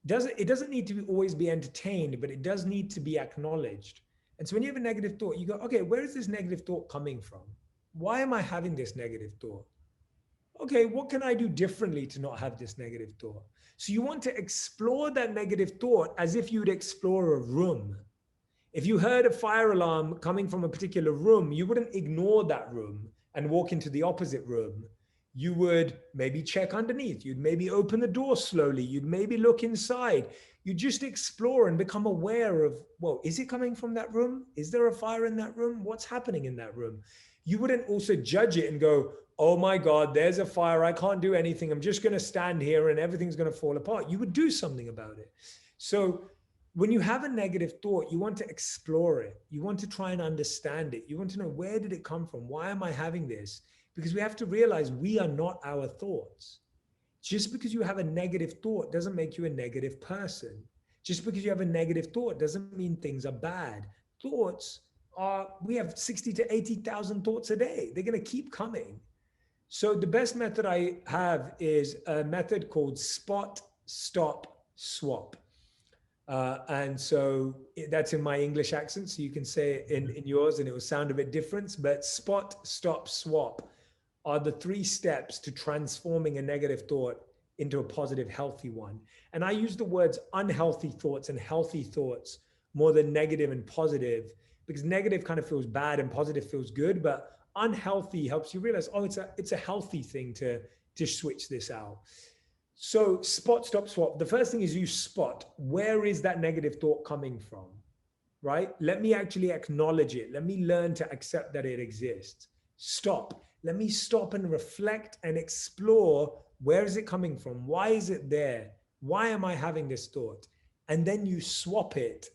it doesn't need to always be entertained, but it does need to be acknowledged. And so when you have a negative thought, you go, okay, where is this negative thought coming from? Why am I having this negative thought? Okay, what can I do differently to not have this negative thought? So you want to explore that negative thought as if you'd explore a room. If you heard a fire alarm coming from a particular room, you wouldn't ignore that room and walk into the opposite room. You would maybe check underneath. You'd maybe open the door slowly. You'd maybe look inside. You just explore and become aware of, well, is it coming from that room? Is there a fire in that room? What's happening in that room? You wouldn't also judge it and go, oh my God, there's a fire. I can't do anything. I'm just going to stand here and everything's going to fall apart. You would do something about it. So when you have a negative thought, you want to explore it. You want to try and understand it. You want to know, where did it come from? Why am I having this? Because we have to realize we are not our thoughts. Just because you have a negative thought doesn't make you a negative person. Just because you have a negative thought doesn't mean things are bad. Thoughts we have 60 to 80,000 thoughts a day. They're going to keep coming. So the best method I have is a method called spot, stop, swap. And so that's in my English accent. So you can say it in yours and it will sound a bit different, but spot, stop, swap are the 3 steps to transforming a negative thought into a positive, healthy one. And I use the words unhealthy thoughts and healthy thoughts more than negative and positive, because negative kind of feels bad and positive feels good, but unhealthy helps you realize, oh, it's a healthy thing to switch this out. So spot, stop, swap. The first thing is you spot, where is that negative thought coming from, right? Let me actually acknowledge it. Let me learn to accept that it exists. Stop. Let me stop and reflect and explore, where is it coming from? Why is it there? Why am I having this thought? And then you swap it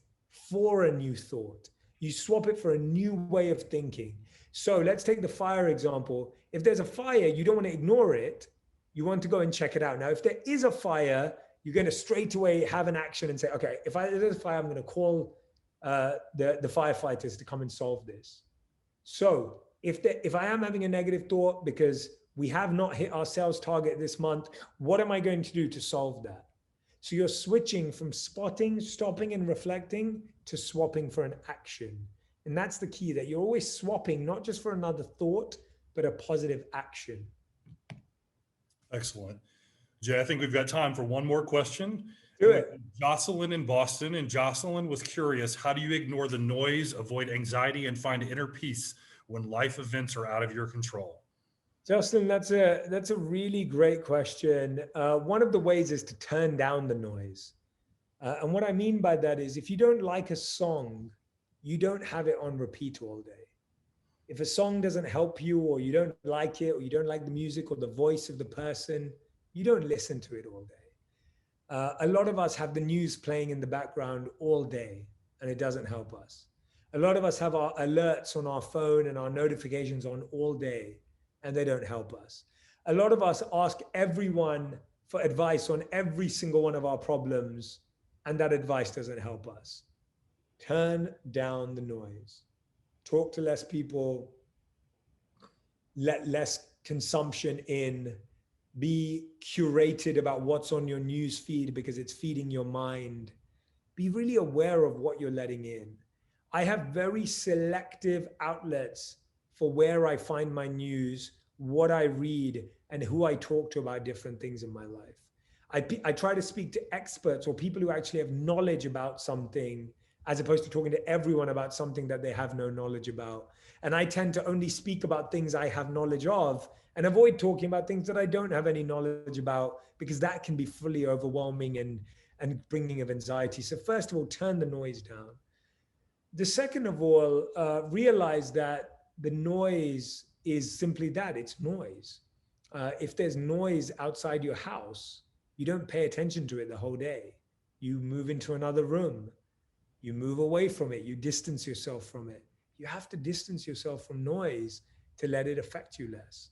for a new thought. You swap it for a new way of thinking. So let's take the fire example. If there's a fire, you don't want to ignore it. You want to go and check it out. Now, if there is a fire, you're going to straight away have an action and say, okay, if there's a fire, I'm going to call the firefighters to come and solve this. So if I am having a negative thought because we have not hit our sales target this month, what am I going to do to solve that? So you're switching from spotting, stopping and reflecting to swapping for an action. And that's the key, that you're always swapping, not just for another thought, but a positive action. Excellent. Jay, I think we've got time for one more question. Do it. Jocelyn in Boston, and Jocelyn was curious, how do you ignore the noise, avoid anxiety, and find inner peace when life events are out of your control? Jocelyn, that's a really great question. One of the ways is to turn down the noise. And what I mean by that is, if you don't like a song, you don't have it on repeat all day. If a song doesn't help you, or you don't like it, or you don't like the music or the voice of the person, you don't listen to it all day. A lot of us have the news playing in the background all day, and it doesn't help us. A lot of us have our alerts on our phone and our notifications on all day, and they don't help us. A lot of us ask everyone for advice on every single one of our problems, and that advice doesn't help us. Turn down the noise. Talk to less people, let less consumption in, be curated about what's on your news feed because it's feeding your mind. Be really aware of what you're letting in. I have very selective outlets for where I find my news, what I read, and who I talk to about different things in my life. I try to speak to experts or people who actually have knowledge about something, as opposed to talking to everyone about something that they have no knowledge about. And I tend to only speak about things I have knowledge of and avoid talking about things that I don't have any knowledge about, because that can be fully overwhelming and bringing of anxiety. So first of all, turn the noise down. The second of all, realize that the noise is simply that, it's noise. If there's noise outside your house, you don't pay attention to it the whole day. You move into another room. You move away from it. You distance yourself from it. You have to distance yourself from noise to let it affect you less.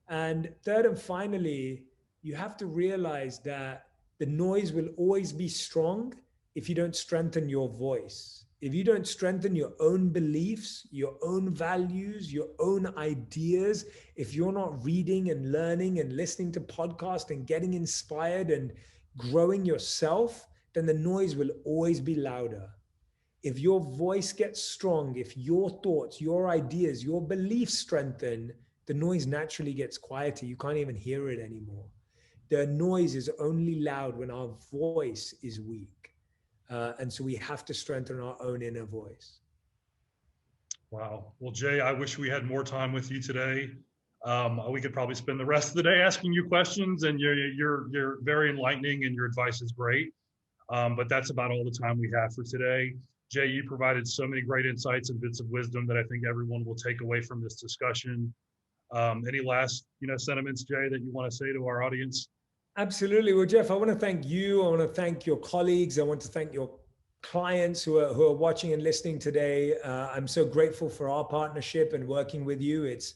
And third and finally, you have to realize that the noise will always be strong if you don't strengthen your voice. If you don't strengthen your own beliefs, your own values, your own ideas, if you're not reading and learning and listening to podcasts and getting inspired and growing yourself, then the noise will always be louder. If your voice gets strong, if your thoughts, your ideas, your beliefs strengthen, the noise naturally gets quieter. You can't even hear it anymore. The noise is only loud when our voice is weak. And so we have to strengthen our own inner voice. Wow. Well, Jay, I wish we had more time with you today. We could probably spend the rest of the day asking you questions, and you're very enlightening and your advice is great. But that's about all the time we have for today. Jay, you provided so many great insights and bits of wisdom that I think everyone will take away from this discussion. Any last, sentiments, Jay, that you want to say to our audience? Absolutely. Well, Jeff, I want to thank you. I want to thank your colleagues. I want to thank your clients who are watching and listening today. I'm so grateful for our partnership and working with you. It's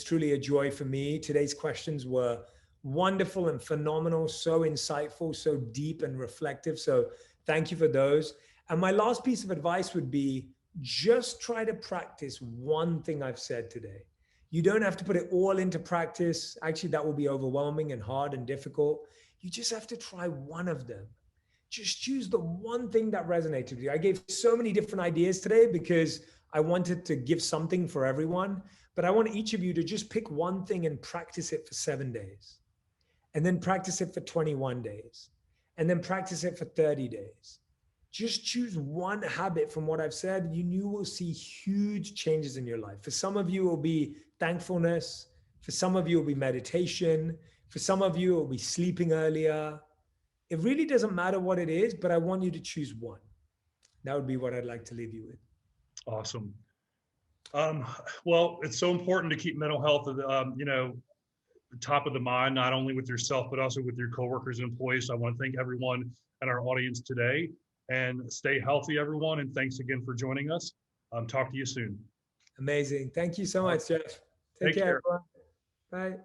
truly a joy for me. Today's questions were wonderful and phenomenal, so insightful, so deep and reflective. So thank you for those. And my last piece of advice would be just try to practice one thing I've said today. You don't have to put it all into practice. Actually, that will be overwhelming and hard and difficult. You just have to try one of them. Just choose the one thing that resonated with you. I gave so many different ideas today because I wanted to give something for everyone, but I want each of you to just pick one thing and practice it for 7 days, and then practice it for 21 days, and then practice it for 30 days. Just choose one habit from what I've said. You will see huge changes in your life. For some of you, it will be thankfulness. For some of you, it will be meditation. For some of you, it will be sleeping earlier. It really doesn't matter what it is, but I want you to choose one. That would be what I'd like to leave you with. Awesome. Well, it's so important to keep mental health, top of the mind, not only with yourself, but also with your coworkers and employees. So I want to thank everyone in our audience today, and stay healthy, everyone. And thanks again for joining us. Talk to you soon. Amazing. Thank you so much, Jeff. Take care, everyone. Bye.